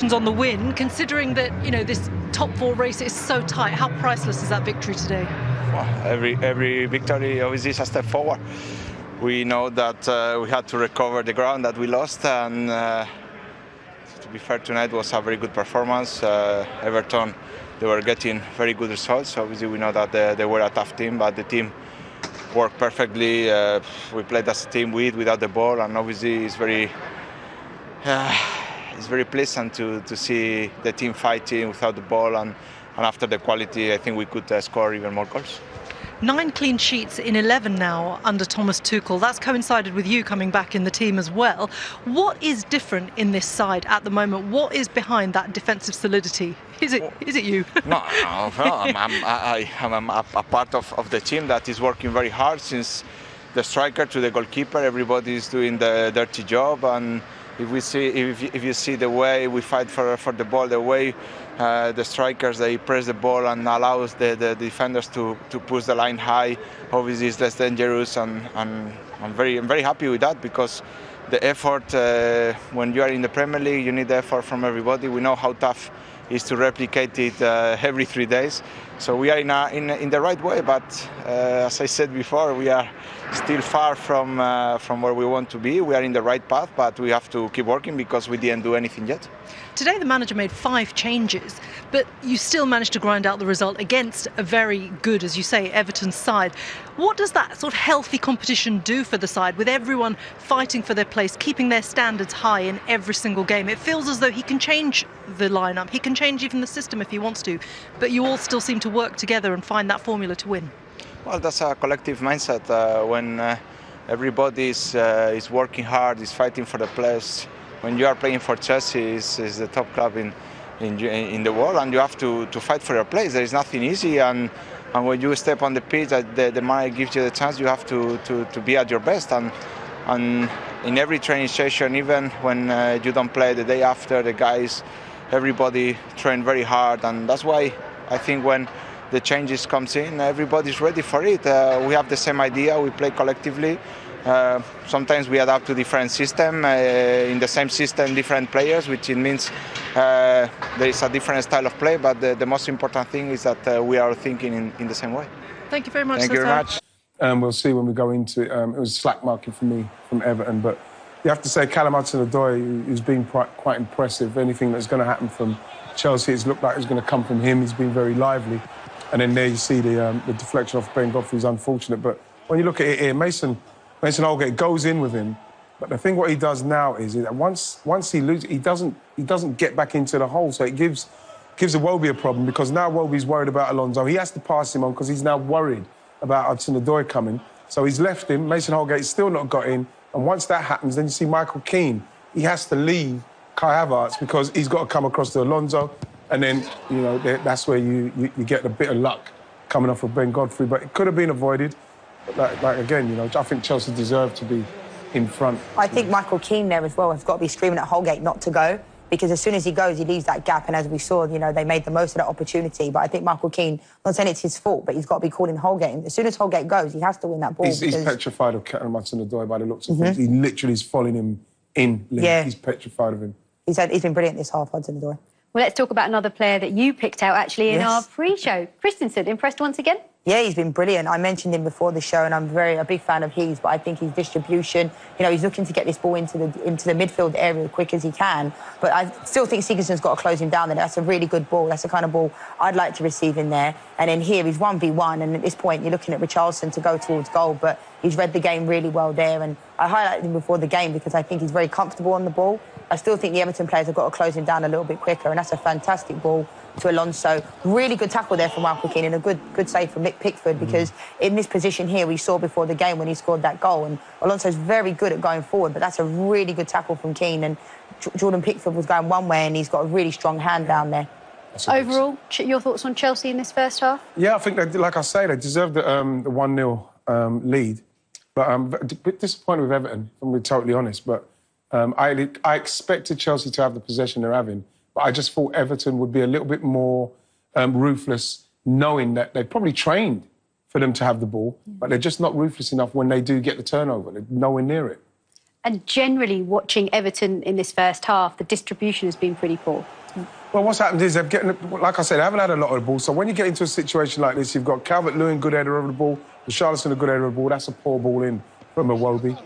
On the win, considering that, you know, this top four race is so tight, how priceless is that victory today? Well, every victory obviously is a step forward. We know that we had to recover the ground that we lost, and to be fair, tonight was a very good performance. Everton, they were getting very good results. Obviously, we know that they were a tough team, but the team worked perfectly. We played as a team without the ball, and obviously it's very pleasant to see the team fighting without the ball, and after the quality, I think we could score even more goals. 9 clean sheets in 11 now under Thomas Tuchel. That's coincided with you coming back in the team as well. What is different in this side at the moment? What is behind that defensive solidity? Is it you? No, I'm a part of the team that is working very hard, since the striker to the goalkeeper. Everybody is doing the dirty job, and if you see the way we fight for the ball, the way the strikers, they press the ball and allows the defenders to push the line high, obviously it's less dangerous, and I'm very happy with that, because the effort, when you are in the Premier League, you need the effort from everybody. We know how tough it is to replicate it every 3 days. So we are in the right way, but as I said before, we are still far from where we want to be. We are in the right path, but we have to keep working, because we didn't do anything yet. Today the manager made 5 changes, but you still managed to grind out the result against a very good, as you say, Everton side. What does that sort of healthy competition do for the side, with everyone fighting for their place, keeping their standards high in every single game? It feels as though he can change the lineup, he can change even the system if he wants to, but you all still seem to work together and find that formula to win. Well, that's a collective mindset. When everybody is working hard, is fighting for the place. When you are playing for Chelsea, is the top club in the world, and you have to fight for your place. There is nothing easy, and when you step on the pitch, the manager gives you the chance. You have to be at your best, and in every training session, even when you don't play, the day after, the guys, everybody train very hard, and that's why I think when the changes comes in, everybody's ready for it. We have the same idea. We play collectively. Sometimes we adapt to different system, in the same system, different players, which it means there is a different style of play, but the most important thing is that we are thinking in the same way. Thank you very much. Thank you very much. We'll see when we go into it. It was slack marking for me from Everton, but you have to say Callum Hudson-Odoi, who's been quite impressive. Anything that's going to happen from Chelsea, it's looked like it's going to come from him. He's been very lively. And then there you see the deflection off Ben Godfrey's unfortunate. But when you look at it here, Mason Holgate goes in with him. But the thing what he does now is that once he loses, he doesn't get back into the hole. So it gives Iwobi a problem, because now Iwobi's worried about Alonso. He has to pass him on because he's now worried about Hudson-Odoi coming. So he's left him. Mason Holgate's still not got in. And once that happens, then you see Michael Keane. He has to leave Kai Havertz because he's got to come across to Alonso. And then, you know, that's where you get a bit of luck coming off of Ben Godfrey. But it could have been avoided. But like again, you know, I think Chelsea deserved to be in front. I think Michael Keane there as well has got to be screaming at Holgate not to go, because as soon as he goes, he leaves that gap. And as we saw, you know, they made the most of that opportunity. But I think Michael Keane, not saying it's his fault, but he's got to be calling Holgate. And as soon as Holgate goes, he has to win that ball. He's petrified of Callum Hudson-Odoi by the looks of things. He literally is following him in. Yeah. He's petrified of him. He's been brilliant this half, Hudson-Odoi. Well, let's talk about another player that you picked out, actually, in our pre-show. Christensen, impressed once again? Yeah, he's been brilliant. I mentioned him before the show, and I'm a big fan of his, but I think his distribution, you know, he's looking to get this ball into the midfield area as quick as he can. But I still think Sigurdsson's got to close him down there. That's a really good ball. That's the kind of ball I'd like to receive in there. And then here, he's 1v1, and at this point, you're looking at Richarlison to go towards goal, but he's read the game really well there. And I highlighted him before the game because I think he's very comfortable on the ball. I still think the Everton players have got to close him down a little bit quicker, and that's a fantastic ball to Alonso. Really good tackle there from Michael Keane, and a good save from Nick Pickford, because in this position here, we saw before the game when he scored that goal, and Alonso's very good at going forward, but that's a really good tackle from Keane, and Jordan Pickford was going one way, and he's got a really strong hand down there. Overall, your thoughts on Chelsea in this first half? Yeah, I think, like I say, they deserved the 1-0 lead. But I'm a bit disappointed with Everton, if I'm being totally honest. But I expected Chelsea to have the possession they're having, but I just thought Everton would be a little bit more ruthless, knowing that they probably trained for them to have the ball, but they're just not ruthless enough when they do get the turnover. They're nowhere near it. And generally, watching Everton in this first half, the distribution has been pretty poor. Well, what's happened is they've getting, like I said, they haven't had a lot of the ball. So when you get into a situation like this, you've got Calvert-Lewin, good header over the ball, Richarlison, a good header over the ball. That's a poor ball in from Iwobi.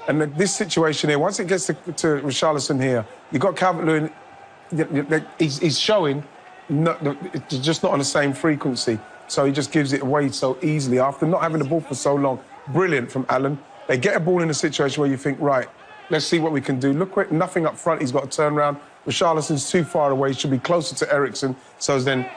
And this situation here, once it gets to Richarlison here, you've got Calvert-Lewin, he's showing, it's just not on the same frequency. So he just gives it away so easily after not having the ball for so long. Brilliant from Alan. They get a ball in a situation where you think, right, let's see what we can do. Look, nothing up front. He's got to turn around. Richarlison's too far away. He should be closer to Eriksen. So then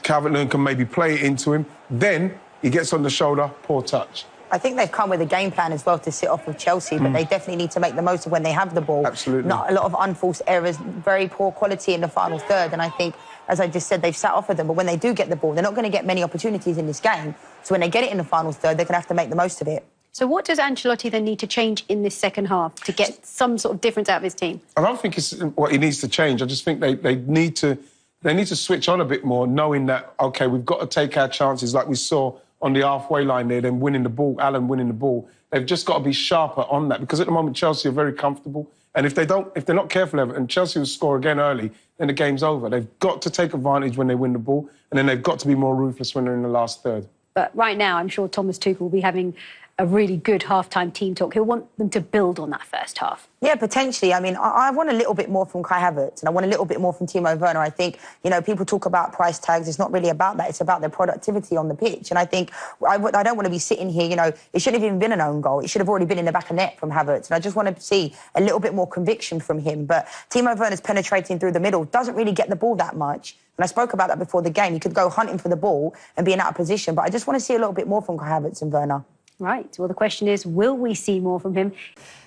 Calvert-Lewin can maybe play it into him. Then he gets on the shoulder, poor touch. I think they've come with a game plan as well to sit off with Chelsea, but they definitely need to make the most of when they have the ball. Absolutely. Not a lot of unforced errors, very poor quality in the final third. And I think, as I just said, they've sat off with them. But when they do get the ball, they're not going to get many opportunities in this game. So when they get it in the final third, they're going to have to make the most of it. So what does Ancelotti then need to change in this second half to get some sort of difference out of his team? I don't think it's what he needs to change. I just think they need to switch on a bit more, knowing that, OK, we've got to take our chances like we saw on the halfway line there, then winning the ball, Alan winning the ball. They've just got to be sharper on that because at the moment Chelsea are very comfortable. And if they're not careful of it, and Chelsea will score again early, then the game's over. They've got to take advantage when they win the ball, and then they've got to be more ruthless when they're in the last third. But right now, I'm sure Thomas Tuchel will be having a really good half-time team talk. He'll want them to build on that first half. Yeah, potentially. I mean, I want a little bit more from Kai Havertz and I want a little bit more from Timo Werner. I think, you know, people talk about price tags. It's not really about that. It's about their productivity on the pitch. And I think I don't want to be sitting here, you know, it shouldn't have even been an own goal. It should have already been in the back of net from Havertz. And I just want to see a little bit more conviction from him. But Timo Werner's penetrating through the middle, doesn't really get the ball that much. And I spoke about that before the game. He could go hunting for the ball and be in out of position. But I just want to see a little bit more from Kai Havertz and Werner. Right. Well, the question is, will we see more from him?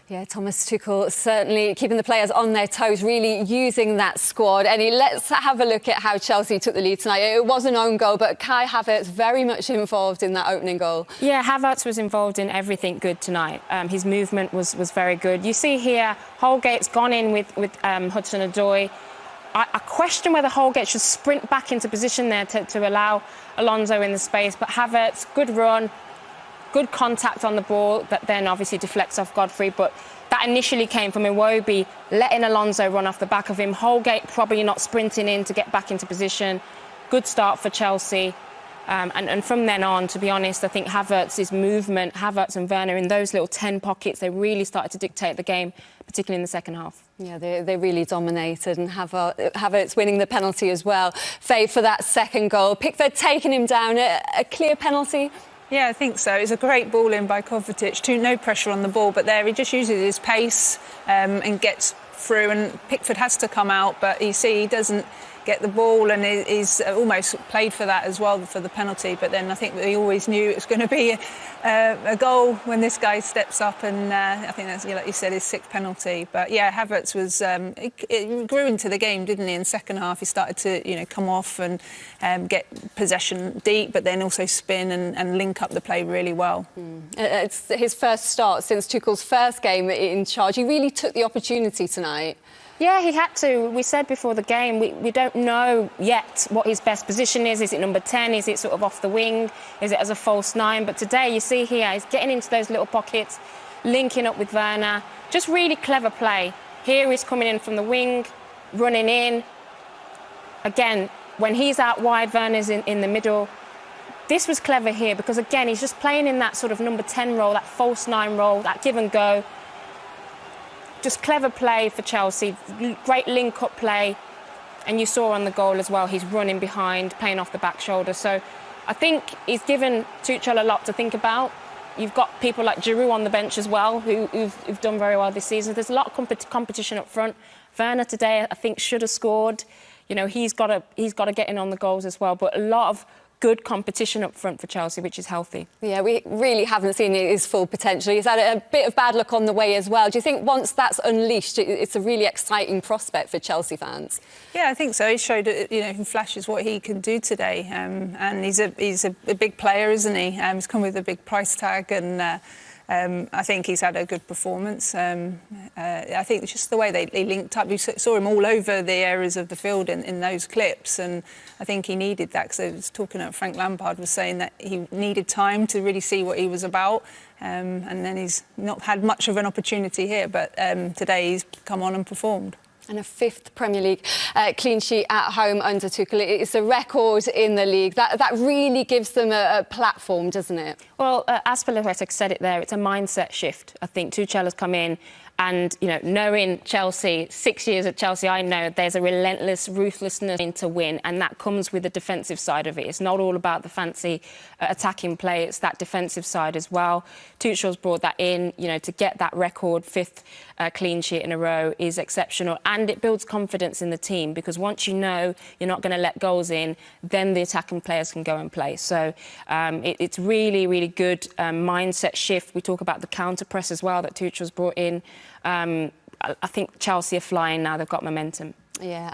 Yeah, Thomas Tuchel certainly keeping the players on their toes, really using that squad. Eddie, let's have a look at how Chelsea took the lead tonight. It was an own goal, but Kai Havertz very much involved in that opening goal. Yeah, Havertz was involved in everything good tonight. His movement was very good. You see here, Holgate's gone in with Hudson-Odoi. I question whether Holgate should sprint back into position there to allow Alonso in the space, but Havertz, good run. Good contact on the ball that then obviously deflects off Godfrey, but that initially came from Iwobi, letting Alonso run off the back of him. Holgate probably not sprinting in to get back into position. Good start for Chelsea. And from then on, to be honest, I think Havertz's movement, Havertz and Werner in those little 10 pockets, they really started to dictate the game, particularly in the second half. Yeah, they really dominated, and Havertz winning the penalty as well. Faye for that second goal. Pickford taking him down, a clear penalty. Yeah, I think so. It's a great ball in by Kovacic. No pressure on the ball, but there he just uses his pace and gets through. And Pickford has to come out, but you see he doesn't get the ball, and he's almost played for that as well, for the penalty. But then I think he always knew it was going to be a goal when this guy steps up, and I think that's, like you said, his sixth penalty. But yeah, Havertz was it grew into the game, didn't he? In the second half, he started to come off and get possession deep, but then also spin and link up the play really well. It's his first start since Tuchel's first game in charge. He really took the opportunity tonight. Yeah, he had to. We said before the game, we don't know yet what his best position is. Is it number 10? Is it sort of off the wing? Is it as a false 9? But today, you see here, he's getting into those little pockets, linking up with Werner. Just really clever play. Here he's coming in from the wing, running in. Again, when he's out wide, Werner's in the middle. This was clever here because, again, he's just playing in that sort of number 10 role, that false 9 role, that give and go. Just clever play for Chelsea, great link-up play. And you saw on the goal as well, he's running behind, playing off the back shoulder. So I think he's given Tuchel a lot to think about. You've got people like Giroud on the bench as well, who've done very well this season. There's a lot of competition up front. Werner today, I think, should have scored. You know, he's got to get in on the goals as well. But a lot of good competition up front for Chelsea, which is healthy. Yeah, we really haven't seen his full potential. He's had a bit of bad luck on the way as well. Do you think once that's unleashed, it's a really exciting prospect for Chelsea fans? Yeah, I think so. He showed, in flashes what he can do today. And he's a big player, isn't he? He's come with a big price tag, and I think he's had a good performance. I think it's just the way they linked up. You saw him all over the areas of the field in those clips, and I think he needed that, because I was talking about Frank Lampard was saying that he needed time to really see what he was about, and then he's not had much of an opportunity here, but today he's come on and performed. And a 5th Premier League clean sheet at home under Tuchel. It's a record in the league. That really gives them a platform, doesn't it? Well, Azpilicueta said it there. It's a mindset shift. I think Tuchel has come in and, you know, knowing Chelsea, 6 years at Chelsea, I know there's a relentless ruthlessness to win, and that comes with the defensive side of it. It's not all about the fancy attacking play. It's that defensive side as well. Tuchel's brought that in, you know, to get that record 5th clean sheet in a row is exceptional, and it builds confidence in the team, because once you know you're not going to let goals in, then the attacking players can go and play. So it's really, really good mindset shift. We talk about the counter press as well that Tuchel's brought in. I think Chelsea are flying now. They've got momentum. Yeah.